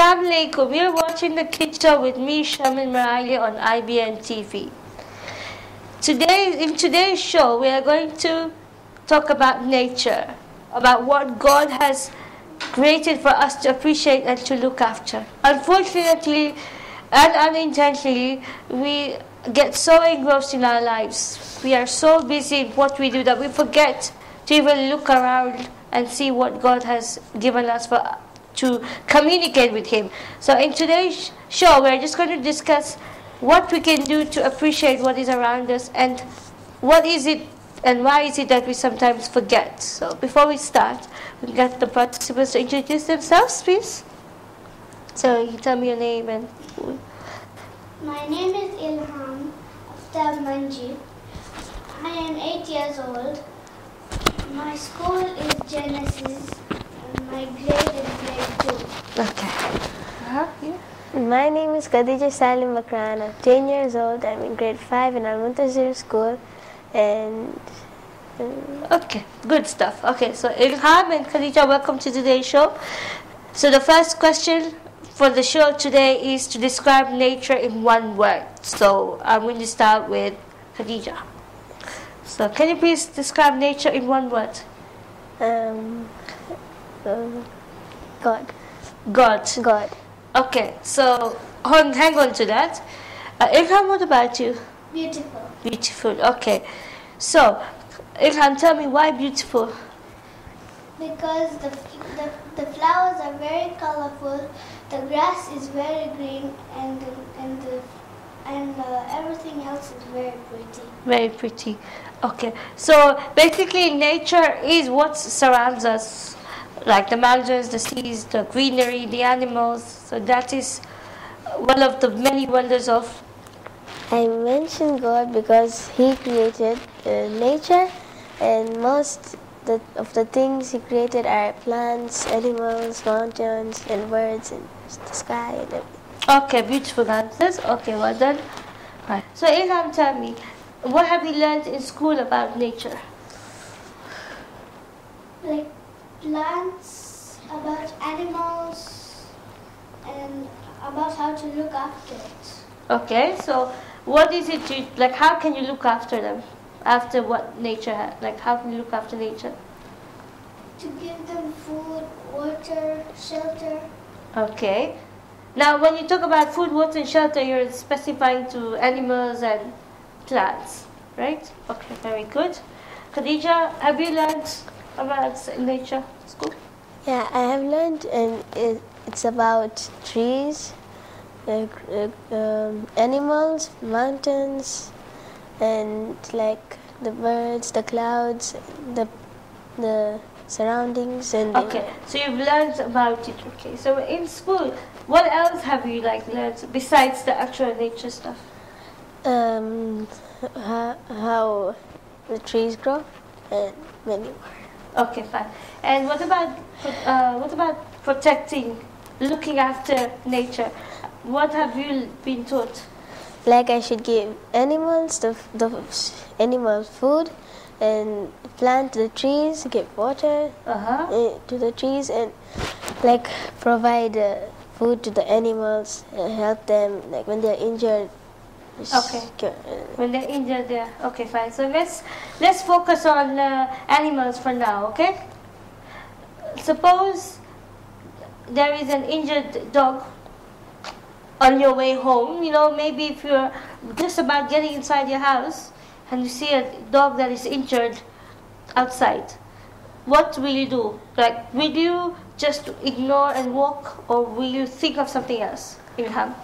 Assalamu alaikum. You're watching the Kids Show with me, Sharmeen Merali on IBN TV. In today's show, we are going to talk about nature, about what God has created for us to appreciate and to look after. Unfortunately and unintentionally, we get so engrossed in our lives. We are so busy in what we do that we forget to even look around and see what God has given us to communicate with Him. So in today's show, we're just going to discuss what we can do to appreciate what is around us and what is it and why is it that we sometimes forget. So before we start, we get the participants to introduce themselves, please. So you tell me your name and... My name is Ilham Aftab Manji. I am 8 years old. My school is Genesis and my grade is grade 2. Okay. Yeah. My name is Khadija Salim Makran. I'm 10 years old. I'm in grade 5 in Al-Muntazir school. And okay, good stuff. Okay, so Ilham and Khadija, welcome to today's show. So the first question for the show today is to describe nature in one word. So I'm going to start with Khadija. So can you please describe nature in one word? God. God. Okay, so hang on to that. Ilham, what about you? Beautiful. Beautiful, okay. So, Ilham, tell me why beautiful? Because the flowers are very colorful, the grass is very green, and everything else is very pretty. Very pretty. Okay. So basically, nature is what surrounds us, like the mountains, the seas, the greenery, the animals. So that is one of the many wonders of. I mentioned God because He created nature, and most of the things He created are plants, animals, mountains, and birds, and the sky, and everything. Okay, beautiful answers. Okay, well done. Right. So Ilham, tell me, what have you learned in school about nature? Like plants, about animals, and about how to look after it. Okay, so what is it like? How can you look after them? After what nature has? Like, how can you look after nature? To give them food, water, shelter. Okay. Now, when you talk about food, water, and shelter, you're specifying to animals and plants, right? Okay, very good. Khadija, have you learned about nature in school? Yeah, I have learned, and it's about trees, animals, mountains, and like the birds, the clouds, the surroundings, and okay. So you've learned about it. Okay. So in school, what else have you learned besides the actual nature stuff? How the trees grow, and many more. Okay, fine. And what about protecting, looking after nature? What have you been taught? Like I should give animals the animals food, and plant the trees, give water to the trees, and like provide food to the animals, help them like when they're injured. Okay. When they're injured, yeah. Okay, fine. So let's focus on animals for now. Okay. Suppose there is an injured dog on your way home. You know, maybe if you're just about getting inside your house and you see a dog that is injured outside, what will you do? Like, will you just ignore and walk, or will you think of something else, Ilham?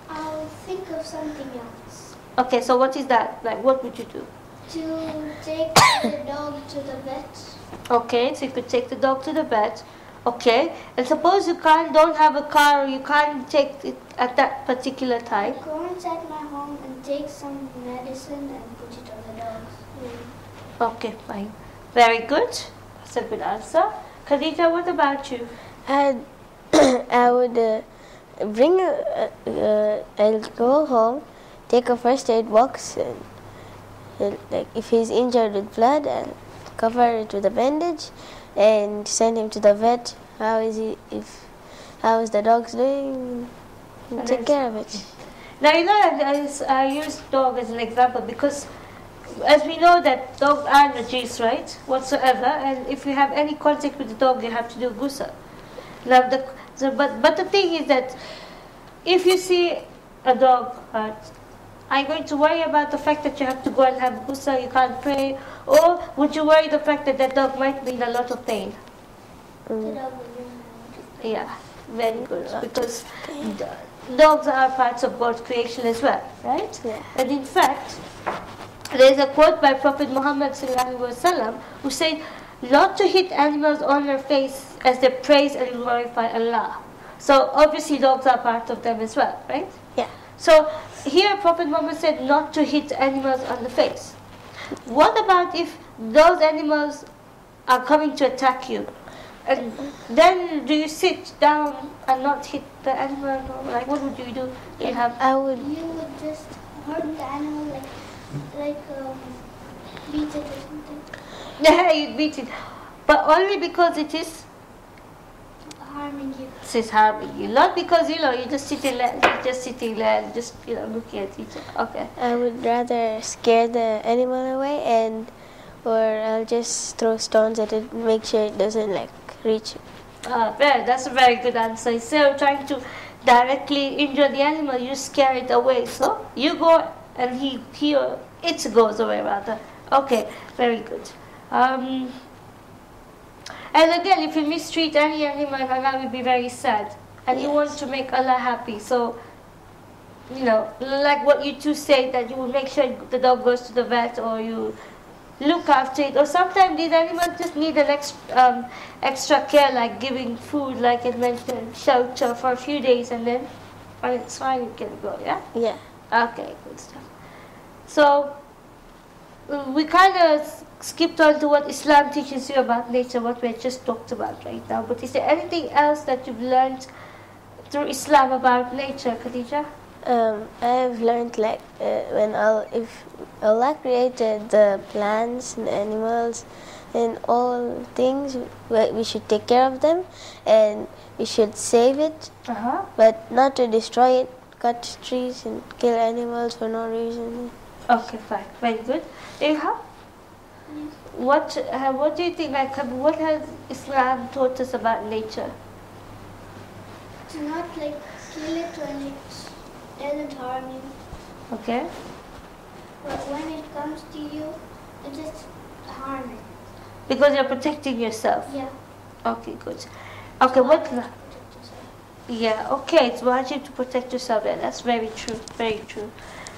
I'll think of something else. Okay, so what is that? Like, what would you do? To take the dog to the vet. Okay, so you could take the dog to the vet. Okay, and suppose you don't have a car, or you can't take it at that particular time. Go inside my home and take some medicine and put it on the dog's room. Okay, fine. Very good. That's a good answer. Khadija, what about you? I would bring I'll go home, take a first aid box, and like if he's injured with blood, I'll cover it with a bandage and send him to the vet. How how's the dogs doing, and take care of it. Now, you know, I use dog as an example because as we know that dogs are najis, right, whatsoever, and if you have any contact with the dog, you have to do ghusl. Now, but the thing is that if you see a dog hurt, are you going to worry about the fact that you have to go and have ghusl, you can't pray, or would you worry the fact that that dog might be in a lot of pain? Yeah, very good, because dogs are parts of God's creation as well, right? Yeah. And in fact, there is a quote by Prophet Muhammad ﷺ who said, not to hit animals on their face as they praise and glorify Allah. So obviously dogs are part of them as well, right? Yeah. So here Prophet Muhammad said not to hit animals on the face. What about if those animals are coming to attack you? And then do you sit down and not hit the animal? Like what would you do? You would just hurt the animal like beat it or something. Yeah, you'd beat it. But only because it is Harming you. It is harming you. Not because you're just sitting there, just looking at each other. Okay. I would rather scare the animal away, or I'll just throw stones at it, make sure it doesn't reach. That's a very good answer. Instead of trying to directly injure the animal, you scare it away. So you go and he or it goes away rather. Okay, very good. And again, if you mistreat any animal, Allah will be very sad. And you want to make Allah happy. So, like what you two say, that you will make sure the dog goes to the vet, or you look after it. Or sometimes these animals just need an extra care, like giving food, like it mentioned, shelter for a few days, and then when it's fine, you can go, yeah? Yeah. Okay, good stuff. So, we kind of skipped on to what Islam teaches you about nature, what we just talked about right now. But is there anything else that you've learned through Islam about nature, Khadija? I've learned if Allah created the plants and animals and all things, we should take care of them and we should save it, but not to destroy it, cut trees and kill animals for no reason. Okay, fine, very good. Ilha? What do you think? What has Islam taught us about nature? To not kill it when it doesn't harm you. Okay. But when it comes to you, it just harm it. Because you're protecting yourself. Yeah. Okay, good. Okay, Yeah. Okay, it's wajib to protect yourself. Yeah, that's very true. Very true.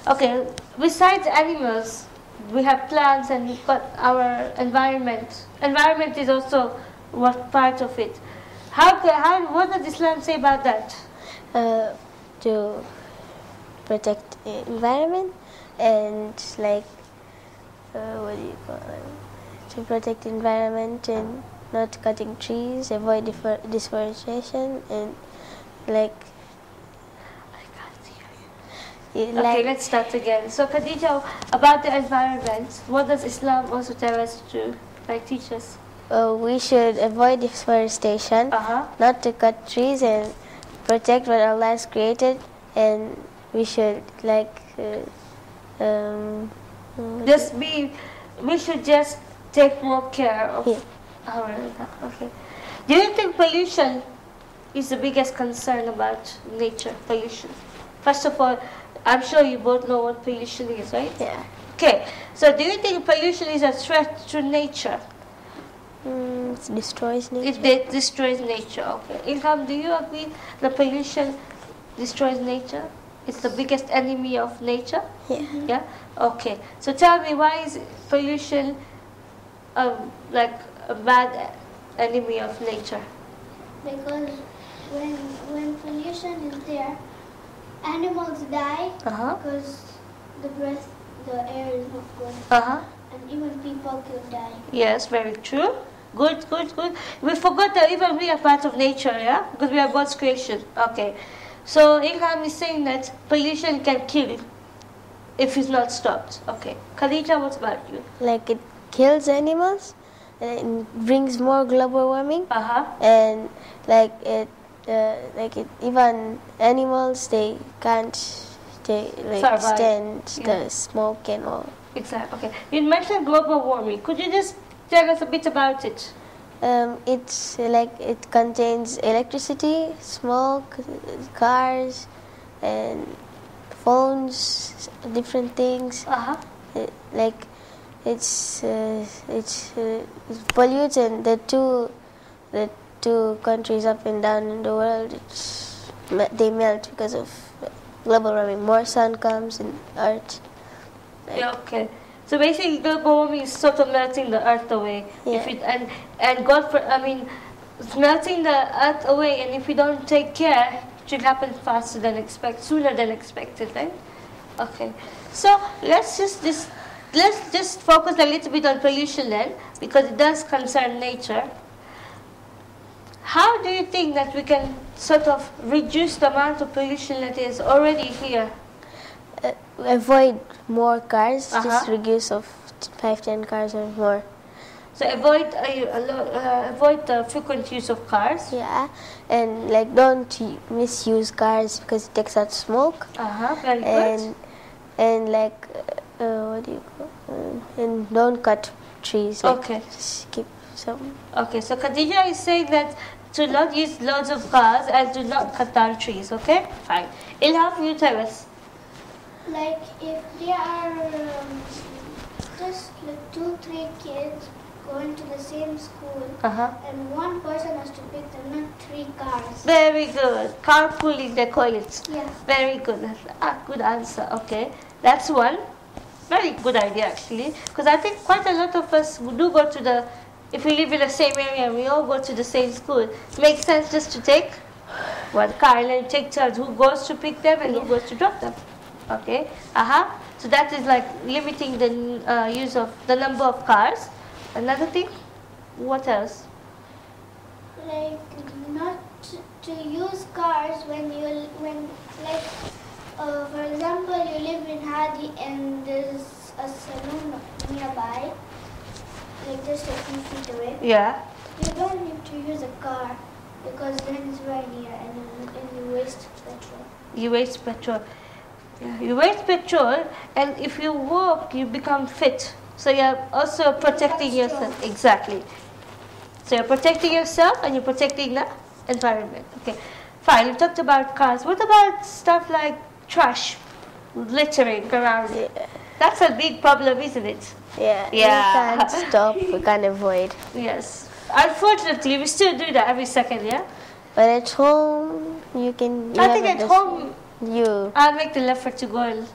Okay. Besides animals, we have plants and we've got our environment. Environment is also part of it. What does Islam say about that? To protect the environment and what do you call it? To protect the environment and not cutting trees, avoid deforestation, and Okay, let's start again. So Khadija, about the environment, what does Islam also tell us to teach us? We should avoid deforestation, not to cut trees, and protect what Allah has created, and we should we should just take more care of our. Okay. Do you think pollution is the biggest concern about nature? Pollution. First of all, I'm sure you both know what pollution is, right? Yeah. Okay. So do you think pollution is a threat to nature? It destroys nature. It destroys nature. Okay. Ilham, do you agree that pollution destroys nature? It's the biggest enemy of nature? Yeah. Yeah? Okay. So tell me, why is pollution a bad enemy of nature? Because when pollution is there, animals die because the air is not good. And even people can die. Yes, very true. Good. We forgot that even we are part of nature, yeah? Because we are God's creation. Okay. So Ilham is saying that pollution can kill if it's not stopped. Okay. Khadija, what about you? It kills animals, and it brings more global warming, and it even animals, they can't stand the smoke and all. Exactly. Okay. You mentioned global warming. Could you just tell us a bit about it? It's it contains electricity, smoke, cars, and phones, different things. It's pollutes, and the two countries up and down in the world, they melt because of global warming. More sun comes in Earth. Okay. So basically, global warming is sort of melting the Earth away. Yeah. Melting the Earth away, and if we don't take care, it should happen sooner than expected, right? Okay. So let's just focus a little bit on pollution then, because it does concern nature. How do you think that we can sort of reduce the amount of pollution that is already here? Avoid more cars, just reduce of 5-10 cars or more. So avoid the frequent use of cars. Yeah, and don't misuse cars because it takes out smoke. Very good. And what do you call? And don't cut trees. Okay. Just keep some. Okay, so Khadija is saying that to not use loads of cars and to not cut down trees. Okay, fine. Ilham, you tell us. Like if there are just 2-3 kids going to the same school, and one person has to pick them, not 3 cars. Very good. Carpooling, they call it. Yeah. Very good. Good answer. Okay, that's one. Very good idea actually, because I think quite a lot of us do go to if we live in the same area and we all go to the same school, it makes sense just to take one car and then take turns who goes to pick them and who goes to drop them. Okay. So that is like limiting the use of the number of cars. Another thing, what else? Like not to use cars when for example, you live in Hadi and there's a saloon nearby, like just a few feet away. Yeah. You don't need to use a car because then it's very near and you waste petrol. You waste petrol. Yeah. You waste petrol, and if you walk, you become fit. So you're also protecting yourself. Exactly. So you're protecting yourself and you're protecting the environment. Okay. Fine. We talked about cars. What about stuff like trash, littering around? Yeah. That's a big problem, isn't it? Yeah. Yeah. We can't stop. We can't avoid. Yes. Unfortunately, we still do that every second. Yeah. But at home, you can. I think at home, I'll make the effort to go and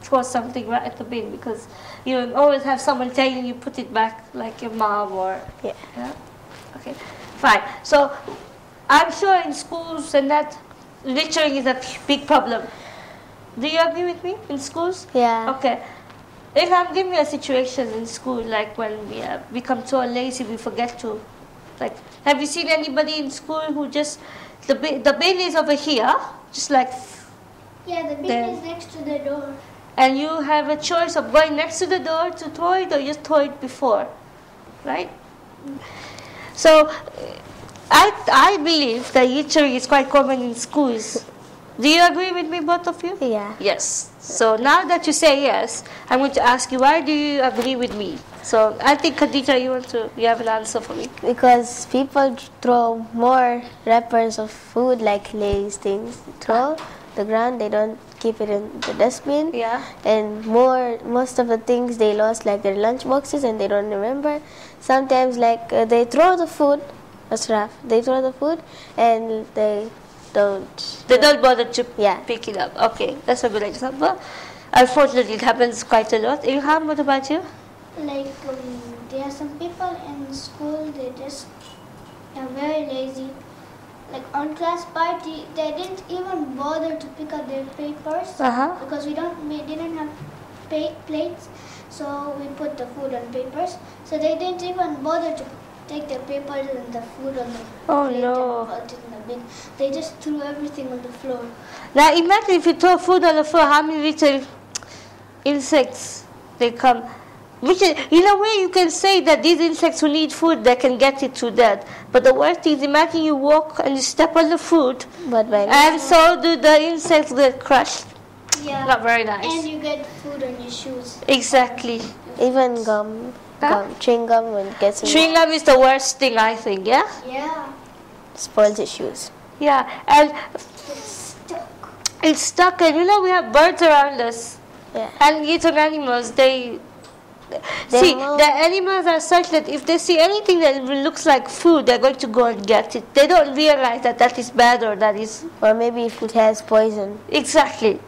throw something right at the bin, because you always have someone telling you put it back, like your mom or yeah. Okay, fine. So I'm sure in schools and that littering is a big problem. Do you agree with me? In schools? Yeah. Okay. Ilham, give me a situation in school, like when we become so lazy we forget to, like, have you seen anybody in school who just the bin is over here, just like. Yeah, the bin is next to the door. And you have a choice of going next to the door to throw it, or just throw it before, right? So, I believe that littering is quite common in schools. Do you agree with me, both of you? Yeah. Yes. So now that you say yes, I'm going to ask you, why do you agree with me? So I think, Khadija, you have an answer for me. Because people throw more wrappers of food, like Lay's things, throw the ground. They don't keep it in the dustbin. Yeah. And most of the things they lost, like their lunch boxes, and they don't remember. Sometimes, they throw the food. That's rough. They throw the food and they don't bother to pick it up. Okay, that's a good example. Unfortunately, it happens quite a lot. Ilham, what about you? Like there are some people in school, they just are very lazy. Like on class party, they didn't even bother to pick up their papers because we didn't have plates, so we put the food on papers. So they didn't even bother to take their papers and the food on the plate and put it in the bin. They just threw everything on the floor. Now imagine if you throw food on the floor, how many little insects they come. Which is, in a way, you can say that these insects who need food, they can get it through that. But the worst thing is, imagine you walk and you step on the food, and so do the insects get crushed. Yeah. Not very nice. And you get food on your shoes. Exactly. Even gum, chewing gum when it gets in Chewing gum is the worst thing, I think, yeah? Yeah. spoils your shoes. Yeah, and It's stuck. it's stuck, and we have birds around us. Yeah. And little animals, the animals are such that if they see anything that looks like food, they're going to go and get it. They don't realize that that is bad or that is... Or maybe if it has poison. Exactly.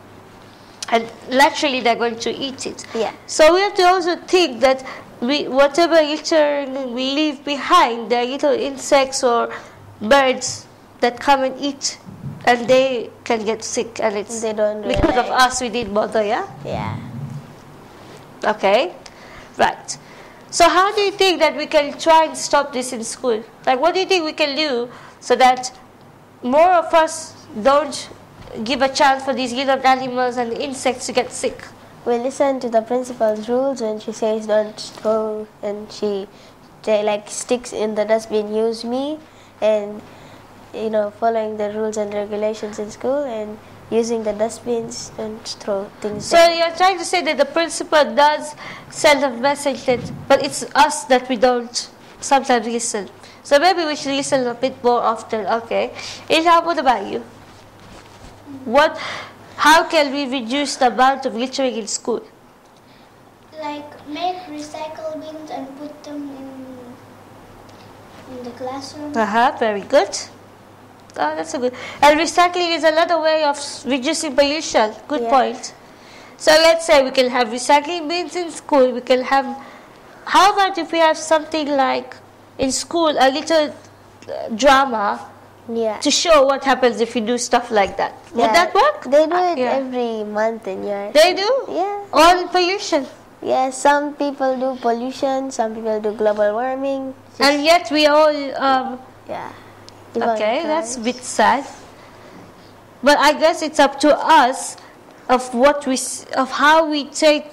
And naturally they're going to eat it. Yeah. So we have to also think that whatever litter we leave behind, there are little insects or birds that come and eat, and they can get sick, and it's They don't because of realize. us we didn't bother, yeah? Yeah. Okay, right. So how do you think that we can try and stop this in school? Like, what do you think we can do so that more of us don't give a chance for these little animals and insects to get sick? We listen to the principal's rules when she says don't throw, and she sticks in the dustbin, use me, and following the rules and regulations in school and using the dustbins, don't throw things So there. you're trying to say that the principal does send a message, but it's us that we don't sometimes listen. So maybe we should listen a bit more often. Okay. Ilham, what about you? How can we reduce the amount of littering in school? Like make recycle bins and put them in the classroom. Very good. Oh, that's a good. And recycling is another way of reducing pollution. Good point. So let's say we can have recycling bins in school. We can have. How about if we have something like in school a little drama to show what happens if you do stuff like that? Would that work? They do it every month in year. They do? Yeah. All pollution. Yeah, some people do pollution, some people do global warming. And yet we all... yeah. Okay, that's a bit sad. But I guess it's up to us of how we take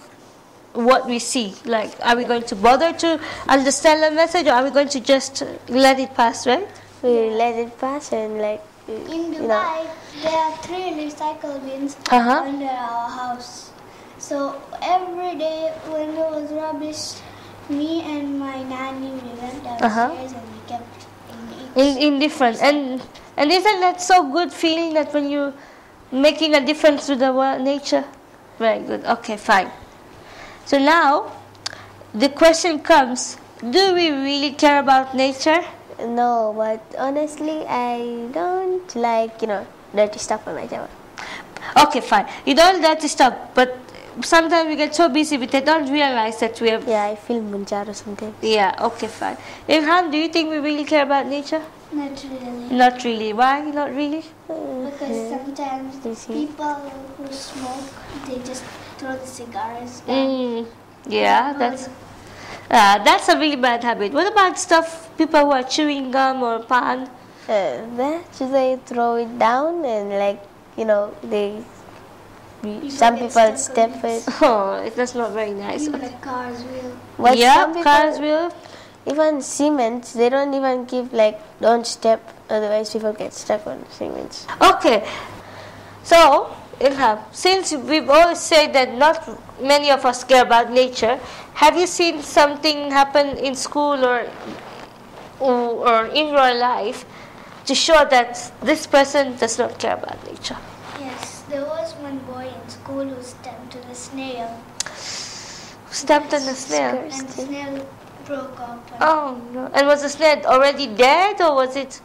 what we see. Like, are we going to bother to understand the message, or are we going to just let it pass, right? We let it pass and in Dubai, there are 3 recycle bins under our house. So every day when there was rubbish, me and my nanny, we went downstairs and we kept in different. And isn't that so good feeling that when you're making a difference to the nature? Very good. Okay, fine. So now the question comes, do we really care about nature? No, but honestly, I don't like, dirty stuff on my table. Okay, fine. You don't dirty stuff, but sometimes we get so busy we don't realize that we have... Yeah, I feel munjar or something. Yeah, okay, fine. Ilham, do you think we really care about nature? Not really. Not really. Why not really? Because sometimes people who smoke, they just throw the cigars down. Yeah, that's a really bad habit. What about stuff, people who are chewing gum or pan? They throw it down and some people step it. Oh, that's not very nice. Even like cars will. But cars will. Even cement, they don't even keep don't step, otherwise people get stuck on cement. Okay, so Ilham, since we've always said that not many of us care about nature, have you seen something happen in school or in your life to show that this person does not care about nature? Yes, there was one boy in school who stepped on a snail. Stepped on a snail? And the snail broke up. Oh no! And was the snail already dead, or was it?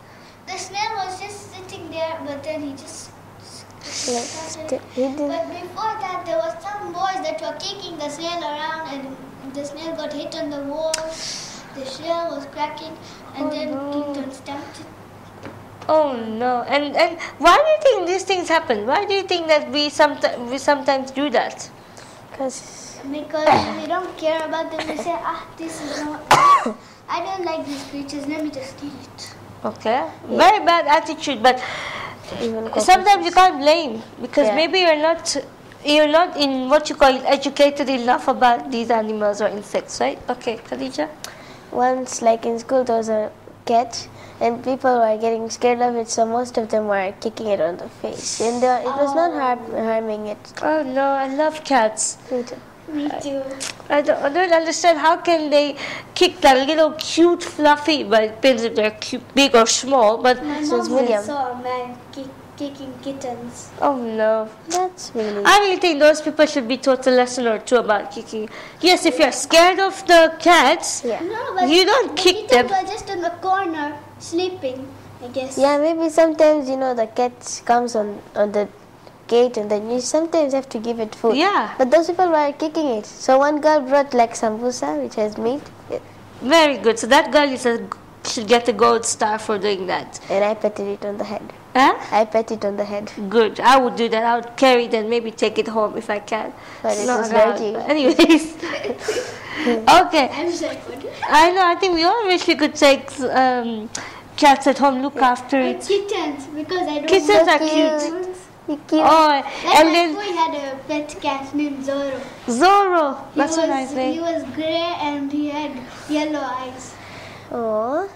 The snail was just sitting there, but then he just... But before that, there was some boys that were kicking the snail around, and the snail got hit on the wall. The shell was cracking, and then Kingdom stamped it. Oh no! And why do you think these things happen? Why do you think that we sometimes do that? Because we don't care about them. We say, this is not... I don't like these creatures. Let me just kill it. Okay, very bad attitude, but sometimes you can't blame, because maybe you're not you're not in what you call educated enough about these animals or insects, right? Okay, Khadija? Once, like in school, there was a cat, and people were getting scared of it, so most of them were kicking it on the face. And it was not harming it. Oh no, I love cats. Me too. Me too. I don't understand how can they kick that little cute fluffy, but it depends if they're cute, big or small, but My So it's mom medium. saw a man kicking kittens. oh no. That's really. I really think those people should be taught a lesson or two about kicking. Yes, if you're scared of the cats, Yeah. No, but you don't the kick kittens them. were just in the corner sleeping, I guess. Yeah, maybe sometimes the cat comes on the gate, and then you sometimes have to give it food. Yeah. But those people were kicking it. So one girl brought like sambusa, which has meat, Very good. So that girl should get a gold star for doing that. and I petted it on the head. Huh? I pet it on the head. Good. I would do that. I would carry it and maybe take it home if I can. But it Not was allowed, dirty. but anyways. Okay. I was like, what? I know. I think we all wish we could take cats at home, look after But it. kittens, because I don't Kittens want are cute. kittens. You cute. Oh, Like and my then boy had a pet cat named Zorro. Zorro. That's a nice He name. was grey and he had yellow eyes. Oh,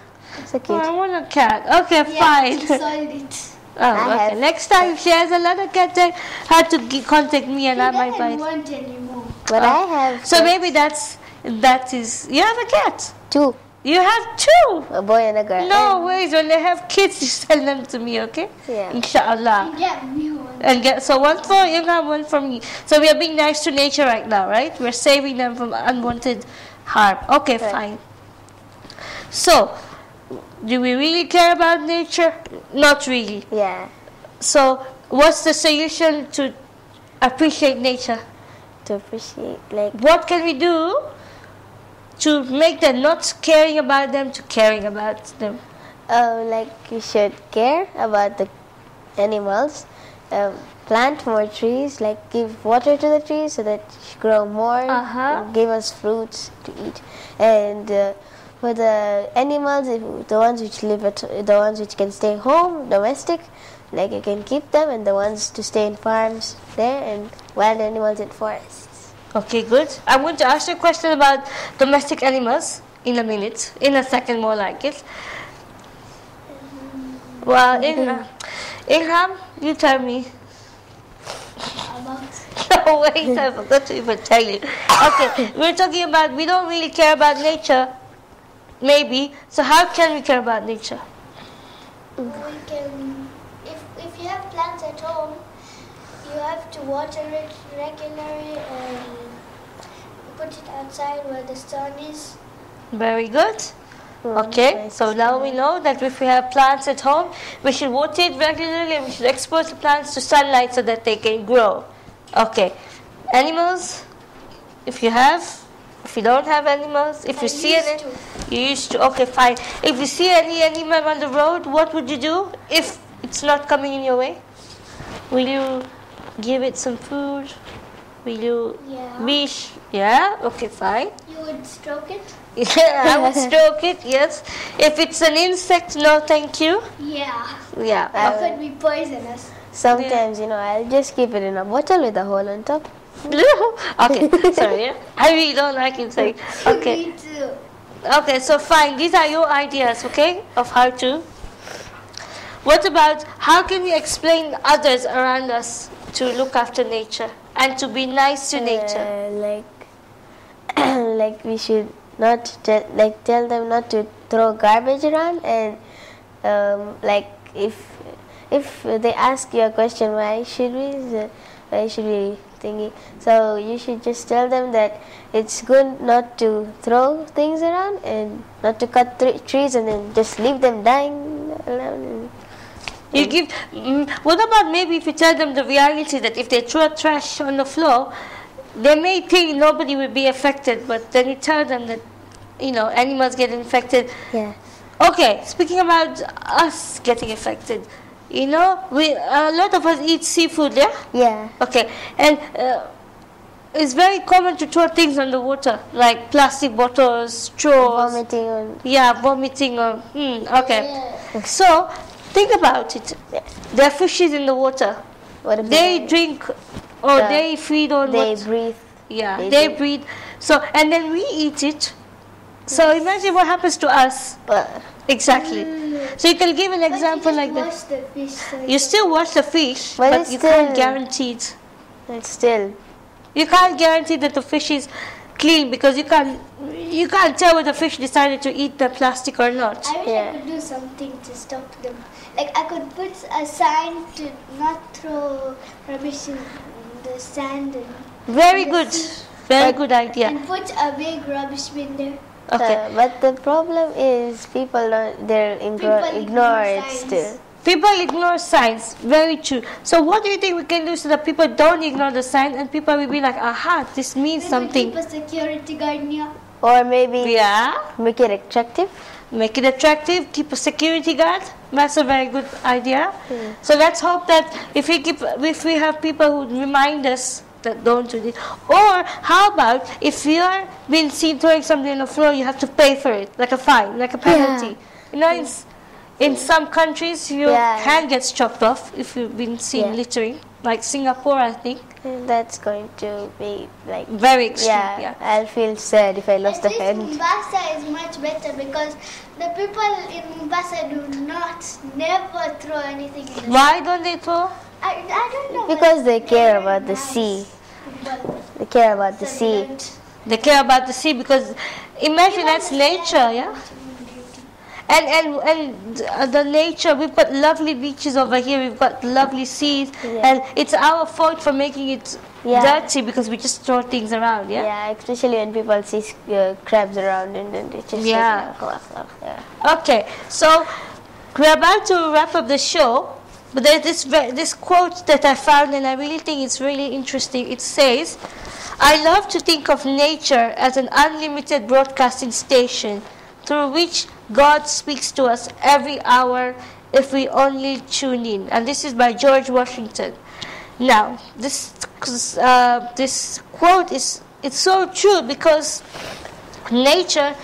so Oh, cute. I want a cat. Okay, Yeah, fine. he sold it. Oh, okay. have- Next time if she has another cat, then have to contact me and He I might buy doesn't it. want anymore. But I have So maybe that is. You have a cat. two, You have two. a boy and a girl. No ways. When they have kids, you send them to me, okay? Yeah. Inshallah. Yeah, me one. And so one for Ilham, one for me. So we are being nice to nature right now, right? We're saving them from unwanted harm. Okay, Right. fine. So, do we really care about nature? Not really. Yeah. So, what's the solution to appreciate nature? To appreciate, like, What can we do to make them not caring about them to caring about them? like you should care about the animals. Plant more trees, like give water to the trees so that they grow more. And give us fruits to eat. And for the animals, the ones which the ones which can stay home, domestic, like you can keep them, and the ones to stay in farms there, and wild animals in forests. Okay, good. I'm going to ask you a question about domestic animals in a minute, in a second more like it. Well, Ilham, you tell me. About No, wait, I forgot to even tell you. Okay, we're talking about we don't really care about nature, maybe. So how can we care about nature? we can, if you have plants at home, you have to water it regularly and put it outside where the sun is. Very good. Okay, so now we know that if we have plants at home, we should water it regularly and we should expose the plants to sunlight so that they can grow. Okay, animals, if you don't have animals, if you see any, you used to, okay, fine. If you see any animal on the road, what would you do if it's not coming in your way? Will you give it some food? Will you Yeah. Okay, fine. You would stroke it? Yeah, I would stroke it, yes. If it's an insect, no thank you. Yeah. Yeah. It could be poisonous. Sometimes, I'll just keep it in a bottle with a hole on top. Okay, sorry. Yeah. I really don't like insects. Okay. Me too. Okay, so fine. These are your ideas, okay, of how to. What about how can we explain others around us to look after nature and to be nice to nature? Like we should not tell them not to throw garbage around, and like if they ask you a question, why should we thingy, so you should just tell them that it's good not to throw things around and not to cut trees and then just leave them dying alone. You give. What about maybe if you tell them the reality that if they throw trash on the floor, they may think nobody will be affected, but then you tell them that animals get infected. Yeah. Okay, speaking about us getting affected, a lot of us eat seafood, yeah? Yeah. Okay, and it's very common to throw things on the water, like plastic bottles, straws. Vomiting on. Yeah, vomiting on. Okay. So, think about it. There are fishes in the water. What if They drink Oh, they feed on They what? breathe. Yeah, they breathe. So, and then we eat it. So imagine what happens to us. Exactly. So you can give an example like that. Wash the fish, so You still wash the fish, But but it's you can't still- guarantee it. It's still. You can't guarantee that the fish is clean because you can't tell whether the fish decided to eat the plastic or not. I wish Yeah. I could do something to stop them. Like I could put a sign to not throw rubbish in the sand Very good. Very good idea. and put a big rubbish bin there. Okay. But the problem is people People ignore ignore it signs. still. People ignore signs. Very true. So what do you think we can do so that people don't ignore the sign and people will be like, aha, this means Maybe something. keep a security guard near. Or maybe Yeah. make it attractive. Make it attractive. Keep a security guard. That's a very good idea. So let's hope that if we have people who remind us that don't do this. Or how about if you are being seen throwing something on the floor, you have to pay for it, like a fine, like a penalty. You know, in some countries you can get chopped off if you've been seen littering, like Singapore, I think. That's going to be like Very extreme. Yeah. I'll feel sad if I lost a At least hand. Mombasa is much better because the people in Mombasa do never throw anything in the Why don't they throw? I don't know. Because they care they're about the nice. sea. But They care about the so sea. they don't- They care about the sea because imagine that's nature, yeah. And the nature, we've got lovely beaches over here, we've got lovely seas, and it's our fault for making it dirty because we just throw things around, yeah? Yeah, especially when people see crabs around and then they just Yeah. yeah. Okay, so we're about to wrap up the show, but there's this quote that I found and I really think it's really interesting. It says, I love to think of nature as an unlimited broadcasting station through which God speaks to us every hour if we only tune in. And this is by George Washington. Now, this quote it's so true because nature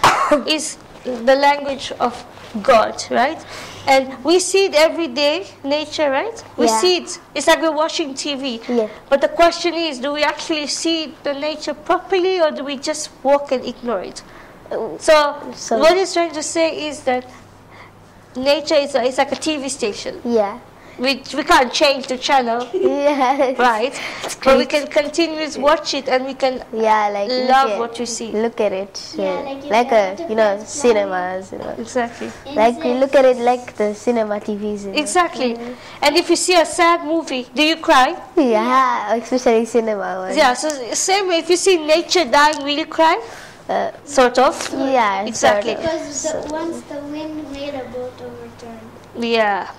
is the language of God, right? And we see it every day, nature, right? We see it. It's like we're watching TV. Yeah. But the question is, do we actually see the nature properly or do we just walk and ignore it? So what he's trying to say is that nature is like a TV station. Yeah. We can't change the channel, Yeah. right? But we can continuously watch it and we can Like love what we see. Look at it. Yeah, like if like you a have to cinemas. Exactly. Like we look at it like the cinema TVs. Exactly. And if you see a sad movie, do you cry? Yeah, especially cinema ones. Yeah, so same way, if you see nature dying, will you cry? Sort of. Yeah, Exactly. sort of. because once the wind made a boat overturn. Yeah.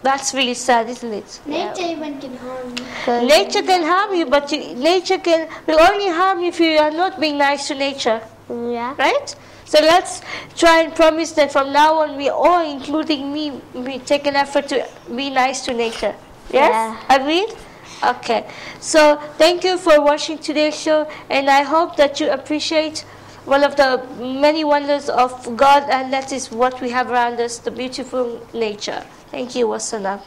That's really sad, isn't it? Nature even can harm you. Nature can harm you, but nature will only harm you if you are not being nice to nature. Yeah. Right? So let's try and promise that from now on we all, including me, we take an effort to be nice to nature. Yes? Yeah. Agreed? Okay. So thank you for watching today's show, and I hope that you appreciate one of the many wonders of God, and that is what we have around us, the beautiful nature. Thank you. Wassalam.